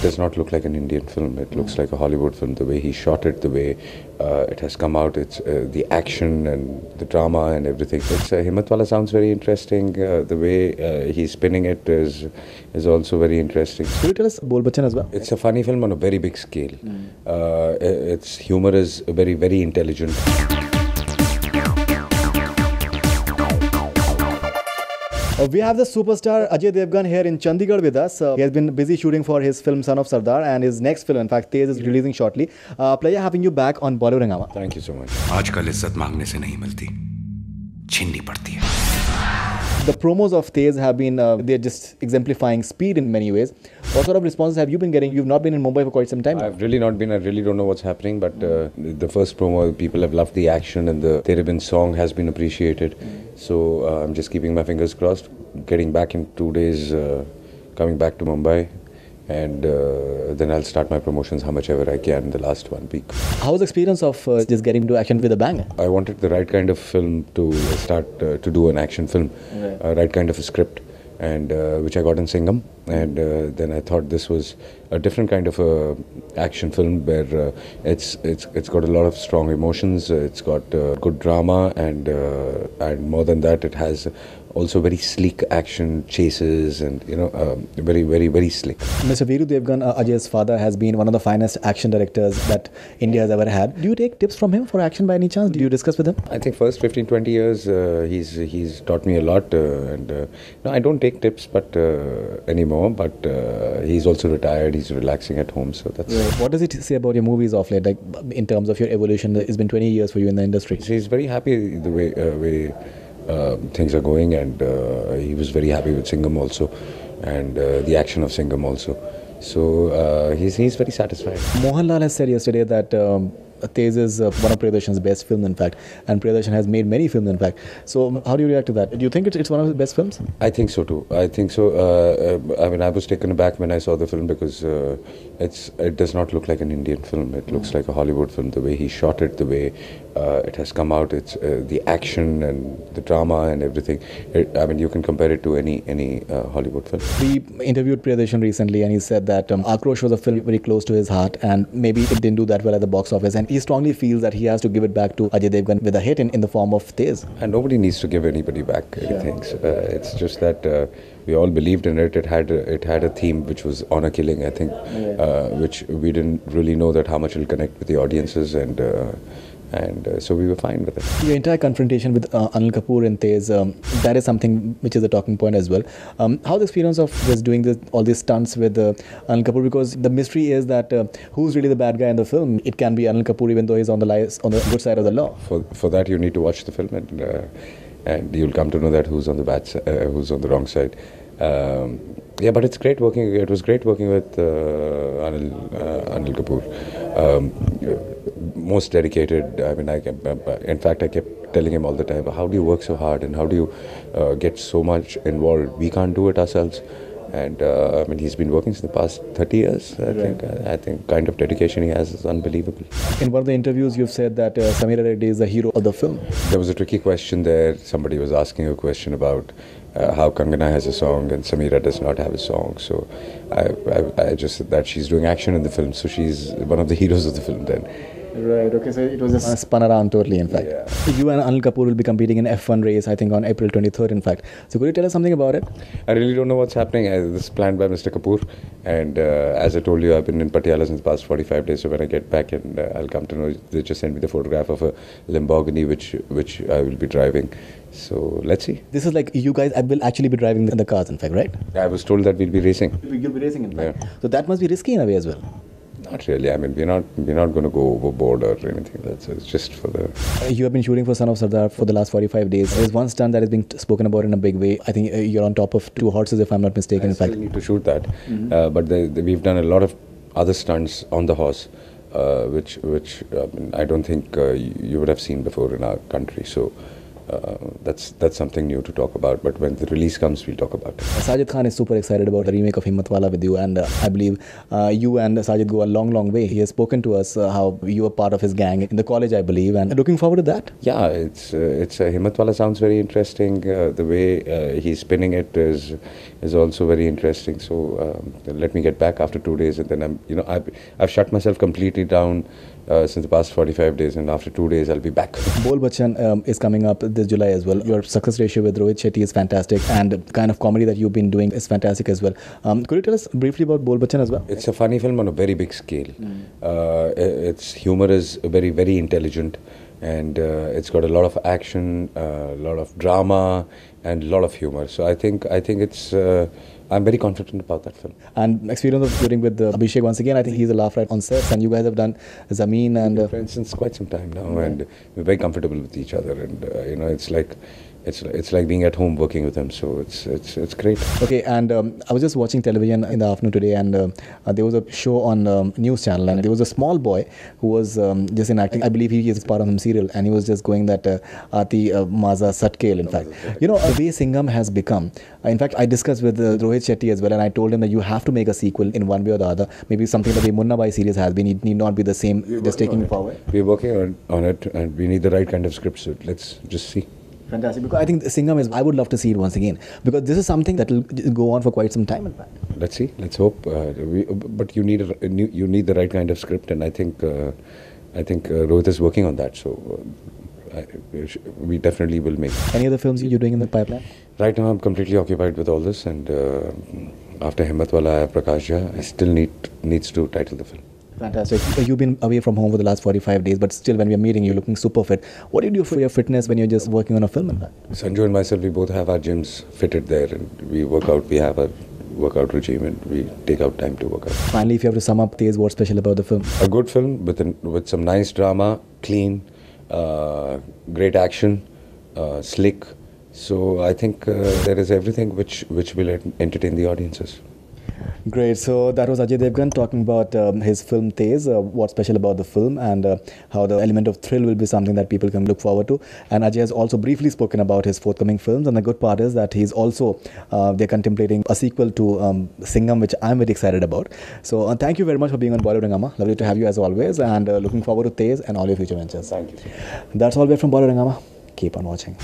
does not look like an Indian film. It looks like a Hollywood film. The way he shot it, the way it has come out, it's the action and the drama and everything. It's Himmatwala sounds very interesting. The way he's spinning it is also very interesting. Could you tell us Bol Bachchan as well? It's a funny film on a very big scale. Its humor is very, very intelligent. We have the superstar Ajay Devgn here in Chandigarh with us. He has been busy shooting for his film Son of Sardar, and his next film, in fact, Tezz, is releasing shortly. Pleasure having you back on Bollywood Hungama. Thank you so much. आजकल इज्जत मांगने से नहीं मिलती, छीननी पड़ती है. The promos of Tezz have been, they're just exemplifying speed in many ways. What sort of responses have you been getting? You've not been in Mumbai for quite some time. I've really not been. I really don't know what's happening. But the first promo, people have loved the action, and the Tere Bin song has been appreciated. So I'm just keeping my fingers crossed. Getting back in 2 days, coming back to Mumbai. And then I'll start my promotions how much ever I can in the last 1 week. How was the experience of just getting into action with a bang? I wanted the right kind of film to start to do an action film, right kind of a script, and which I got in Singham. And then I thought this was a different kind of a action film where it's got a lot of strong emotions. It's got good drama, and more than that, it has also very sleek action chases, and very, very, very sleek. Mr. Veeru Devgan, Ajay's father, has been one of the finest action directors that India has ever had. Do you take tips from him for action by any chance? Do you discuss with him? I think first 15-20 years he's taught me a lot, and no, I don't take tips anymore, but he's also retired. He's relaxing at home, so that's. What does it say about your movies of late, like in terms of your evolution? It's been 20 years for you in the industry. He's very happy the way things are going, and he was very happy with Singham also, and the action of Singham also. So he's very satisfied. Mohanlal has said yesterday that Tezz is one of Priyadarshan's best films, in fact, and Priyadarshan has made many films, in fact. So how do you react to that? Do you think it's one of his best films? I think so too. I think so. I mean, I was taken aback when I saw the film because it does not look like an Indian film. It looks like a Hollywood film. The way he shot it, the way it has come out, it's the action and the drama and everything. I mean, you can compare it to any Hollywood film. We interviewed Priyadarshan recently, and he said that Akrosh was a film very close to his heart, and maybe it didn't do that well at the box office, and he strongly feels that he has to give it back to Ajay Devgn with a hit in the form of Tezz. And nobody needs to give anybody back anything. It's just that we all believed in it. It had a theme which was honor killing, I think, which we didn't really know that how much it'll connect with the audiences, and so we were fine with it. Your entire confrontation with Anil Kapoor and Tezz, that is something which is a talking point as well. How's the experience of just doing all these stunts with Anil Kapoor? Because the mystery is that who's really the bad guy in the film? It can be Anil Kapoor, even though he's on the good side of the law. For that, you need to watch the film, and you'll come to know that who's on the bad side, who's on the wrong side. Yeah, but it's great working. It was great working with Anil Kapoor. Most dedicated. I mean, in fact, I kept telling him all the time, how do you work so hard, and how do you get so much involved? We can't do it ourselves. And I mean, he's been working for the past 30 years. I think kind of dedication he has is unbelievable. In one of the interviews, you've said that Sameera Reddy is the hero of the film. There was a tricky question there. Somebody was asking a question about how Kangana has a song and Sameera does not have a song. So I just said that she's doing action in the film, so she's one of the heroes of the film then. Right, okay, so it was just spun around totally, in fact. Yeah. You and Anil Kapoor will be competing in F1 race, I think, on April 23rd, in fact. So could you tell us something about it? I really don't know what's happening. This is planned by Mr. Kapoor, and as I told you, I've been in Patiala since the past 45 days, so when I get back, and I'll come to know, they just sent me the photograph of a Lamborghini which I will be driving. So let's see. This is like you guys will actually be driving the cars, in fact, right? I was told that we'll be racing. You'll be racing, in fact. Yeah. So that must be risky in a way as well. Not really. I mean, we're not going to go overboard or anything. It's just for the. You have been shooting for Son of Sardar for the last 45 days. There's one stunt that has been spoken about in a big way. I think you're on top of 2 horses, if I'm not mistaken. I still need to shoot that, but we've done a lot of other stunts on the horse, which I don't think you would have seen before in our country. So that's something new to talk about. But when the release comes, we'll talk about it. Sajid Khan is super excited about the remake of Himmatwala with you, and I believe you and Sajid go a long, long way. He has spoken to us how you were part of his gang in the college, I believe, and looking forward to that. Yeah, it's Himmatwala sounds very interesting. The way he's spinning it is also very interesting. So let me get back after 2 days, and then I've shut myself completely down since the past 45 days, and after 2 days I'll be back. Bol Bachchan is coming up this July as well. Your success ratio with Rohit Shetty is fantastic, and the kind of comedy that you've been doing is fantastic as well. Could you tell us briefly about Bol Bachchan as well? It's a funny film on a very big scale. Its humor is very, very intelligent, and it's got a lot of action, a lot of drama, and a lot of humor. So I think it's. I'm very confident about that film. And experience of shooting with Abhishek once again, I think he's a laugh right on set, and you guys have done Zameen and friends since quite some time now, and we're very comfortable with each other, and it's like being at home working with him. So it's great. Okay, and I was just watching television in the afternoon today, and there was a show on news channel, and there was a small boy who was just enacting. I believe he is part of some serial, and he was just going that Aati Maza Satkel. In fact, the way Singham has become. In fact, I discussed with Rohit Shetty as well, and I told him that you have to make a sequel in one way or the other. Maybe something that the Munna Bhai series has been. It need not be the same, just taking it forward. We're working on it, and we need the right kind of script. So let's just see. Fantastic, because I think Singham is. I would love to see it once again, because this is something that will go on for quite some time. In fact, let's see. Let's hope. But you need the right kind of script, and I think Rohit is working on that. So we definitely will make. Any other films you're doing in the pipeline? Right now, I'm completely occupied with all this, and after Himmatwala, I have Prakash Jha. I still needs to title the film. Fantastic. You've been away from home for the last 45 days, but still when we are meeting, you're looking super fit. What do you do for your fitness when you're just working on a film? Sanju and myself, we both have our gyms fitted there, and we work out. We have a workout regime, and we take out time to work out. Finally, if you have to sum up, Tezz, what's special about the film? A good film with some nice drama, clean, great action, slick. So I think there is everything which will entertain the audiences. Great. So that was Ajay Devgn talking about his film Tezz, what's special about the film, and how the element of thrill will be something that people can look forward to. And Ajay has also briefly spoken about his forthcoming films, and the good part is that he's also they're contemplating a sequel to Singham, which I'm very excited about. So thank you very much for being on Bollywood Hungama. Lovely to have you as always, and looking forward to Tezz and all your future ventures. Thank you. That's all we're from Bollywood Hungama. Keep on watching.